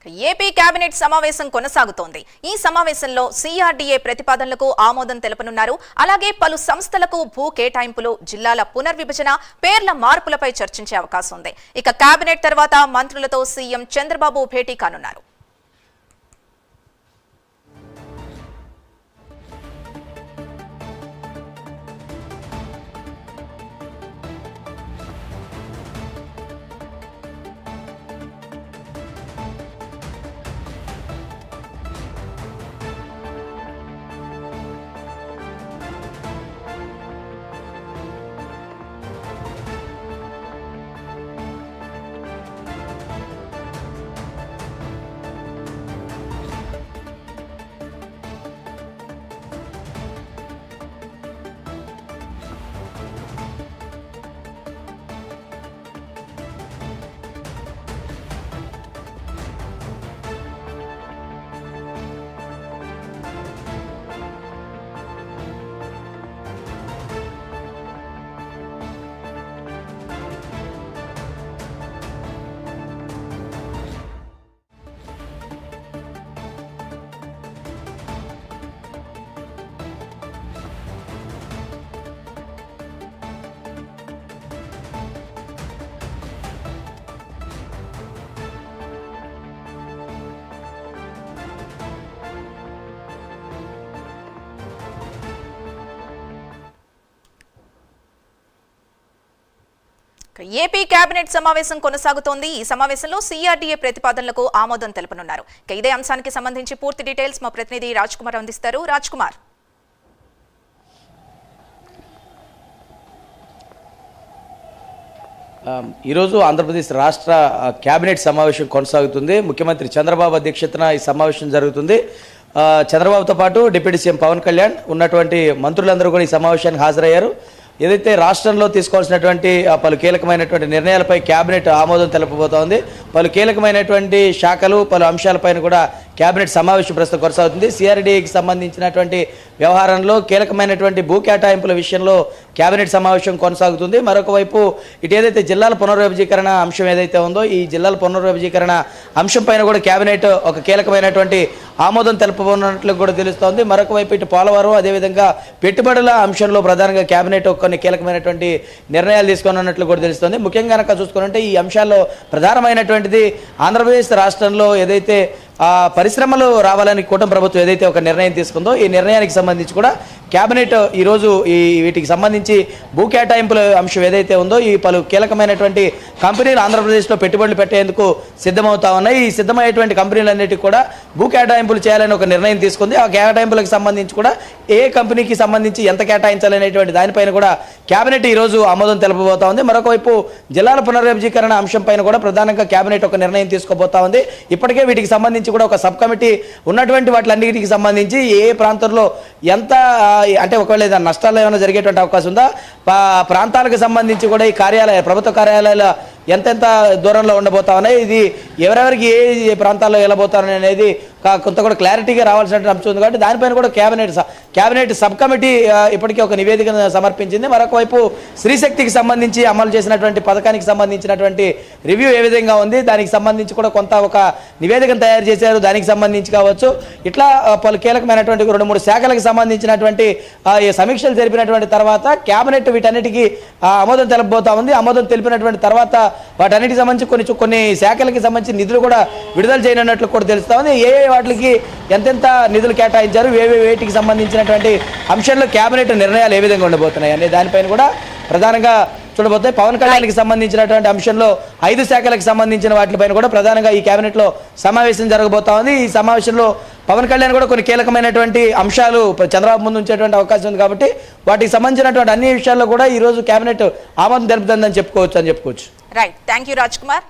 AP cabinet సమావేశం కొనసాగుతోంది. ఈ సమావేశంలో సిఆర్డీఏ ప్రతిపాదనలకు ఆమోదం తెలపనున్నారు. అలాగే పలు సంస్థలకు భూ కేటాయింపులు, జిల్లాల పునర్విభజన, పేర్ల మార్పులపై చర్చించే అవకాశం ఉంది. ఇక కేబినెట్ తర్వాత మంత్రులతో సీఎం చంద్రబాబు భేటీ కానున్నారు. ఏపీ కేబినెట్ సమావేశం కొనసాగుతోంది. ఈ సమావేశంలో సిఆర్డీఏ ప్రతిపాదనలకు ఆమోదం తెలపనున్నారు. ఇదే అంశానికి సంబంధించి పూర్తి డీటెయిల్స్ మా ప్రతినిధి రాజ్ కుమార్ అందిస్తారు. రాజ్ కుమార్, ఈరోజు ఆంధ్రప్రదేశ్ రాష్ట్ర కేబినెట్ సమావేశం కొనసాగుతుంది. ముఖ్యమంత్రి చంద్రబాబు అధ్యక్షతన ఈ సమావేశం జరుగుతుంది. చంద్రబాబుతో పాటు డిప్యూటీ సీఎం పవన్ కళ్యాణ్ ఉన్నటువంటి మంత్రులందరూ కూడా ఈ సమావేశానికి హాజరయ్యారు. ఏదైతే రాష్ట్రంలో తీసుకోవాల్సినటువంటి పలు కీలకమైనటువంటి నిర్ణయాలపై కేబినెట్ ఆమోదం తెలపబోతోంది. పలు కీలకమైనటువంటి శాఖలు, పలు అంశాలపైన కూడా కేబినెట్ సమావేశం ప్రస్తుతం కొనసాగుతుంది. సిఆర్డీఏకి సంబంధించినటువంటి వ్యవహారంలో కీలకమైనటువంటి భూ కేటాయింపుల విషయంలో కేబినెట్ సమావేశం కొనసాగుతుంది. మరొక వైపు ఇటు ఏదైతే జిల్లాల పునర్విభజీకరణ అంశం ఏదైతే ఉందో, ఈ జిల్లాల పునర్విభజీకరణ అంశం పైన కూడా కేబినెట్ ఒక కీలకమైనటువంటి ఆమోదం తెలపబోన్నట్లు కూడా తెలుస్తోంది. మరొక వైపు ఇటు పోలవరం, అదేవిధంగా పెట్టుబడుల అంశంలో ప్రధానంగా కేబినెట్ కొన్ని కీలకమైనటువంటి నిర్ణయాలు తీసుకున్నట్లు కూడా తెలుస్తోంది. ముఖ్యంగా కనుక చూసుకుంటే ఈ అంశాల్లో ప్రధానమైనటువంటిది ఆంధ్రప్రదేశ్ రాష్ట్రంలో ఏదైతే పరిశ్రమలు రావాలని కూటమి ప్రభుత్వం ఏదైతే ఒక నిర్ణయం తీసుకుందో, ఈ నిర్ణయానికి సంబంధించి కూడా కేబినెట్ ఈరోజు వీటికి సంబంధించి భూ కేటాయింపుల అంశం ఏదైతే ఉందో, ఈ పలు కీలకమైనటువంటి కంపెనీలు ఆంధ్రప్రదేశ్లో పెట్టుబడులు పెట్టేందుకు సిద్ధమవుతా ఉన్నాయి. ఈ సిద్ధమయ్యేటువంటి కంపెనీలన్నిటికీ కూడా భూ కేటాయింపులు చేయాలని ఒక నిర్ణయం తీసుకుంది. ఆ కేటాయింపులకు సంబంధించి కూడా ఏ కంపెనీకి సంబంధించి ఎంత కేటాయించాలనేటువంటి దానిపైన కూడా కేబినెట్ ఈరోజు ఆమోదం తెలపబోతా ఉంది. మరొక వైపు జిల్లాల పునర్విభజీకరణ అంశం పైన కూడా ప్రధానంగా కేబినెట్ ఒక నిర్ణయం తీసుకోబోతా ఉంది. ఇప్పటికే వీటికి సంబంధించి కూడా ఒక సబ్ కమిటీ ఉన్నటువంటి వాటిలన్నిటికి సంబంధించి ఏ ప్రాంతంలో ఎంత అంటే ఒకవేళ ఏదైనా నష్టాలు ఏమైనా జరిగేటువంటి అవకాశం ఉందా, ప్రాంతాలకు సంబంధించి కూడా ఈ ప్రభుత్వ కార్యాలయాల ఎంతెంత దూరంలో ఉండబోతా ఉన్నాయి, ఇది ఎవరెవరికి ఏ ప్రాంతాల్లో వెళ్ళబోతారని అనేది కొంత కూడా క్లారిటీగా రావాల్సినటువంటి అంశం ఉంది. కాబట్టి దానిపైన కూడా కేబినెట్ సబ్ కమిటీ ఇప్పటికీ ఒక నివేదికను సమర్పించింది. మరొక వైపు స్త్రీశక్తికి సంబంధించి అమలు చేసినటువంటి పథకానికి సంబంధించినటువంటి రివ్యూ ఏ విధంగా ఉంది, దానికి సంబంధించి కూడా కొంత ఒక నివేదికను తయారు చేశారు. దానికి సంబంధించి కావచ్చు, ఇట్లా పలు కీలకమైనటువంటి 2-3 శాఖలకు సంబంధించినటువంటి సమీక్షలు జరిపినటువంటి తర్వాత కేబినెట్ వీటన్నిటికీ ఆమోదం తెలపబోతా ఉంది. ఆమోదం తెలిపినటువంటి తర్వాత వాటన్నిటికి సంబంధించి కొన్ని శాఖలకి సంబంధించి నిధులు కూడా విడుదల చేయనున్నట్లు కూడా తెలుస్తా ఉంది. ఏ వాటికి ఎంతెంత నిధులు కేటాయించారు, వేటికి సంబంధించినటువంటి అంశంలో కేబినెట్ నిర్ణయాలు ఏ విధంగా ఉండబోతున్నాయి అనే దానిపైన కూడా ప్రధానంగా చూడబోతే పవన్ కళ్యాణ్కి సంబంధించినటువంటి అంశంలో 5 శాఖలకు సంబంధించిన వాటిపైన కూడా ప్రధానంగా ఈ కేబినెట్లో సమావేశం జరగబోతా ఉంది. ఈ సమావేశంలో పవన్ కళ్యాణ్ కూడా కొన్ని కీలకమైనటువంటి అంశాలు చంద్రబాబు ముందు ఉంచేటువంటి అవకాశం ఉంది. కాబట్టి వాటికి సంబంధించినటువంటి అన్ని విషయాల్లో కూడా ఈరోజు కేబినెట్ ఆమోదం తెలుపుతుందని చెప్పుకోవచ్చు. Right, thank you Raj Kumar.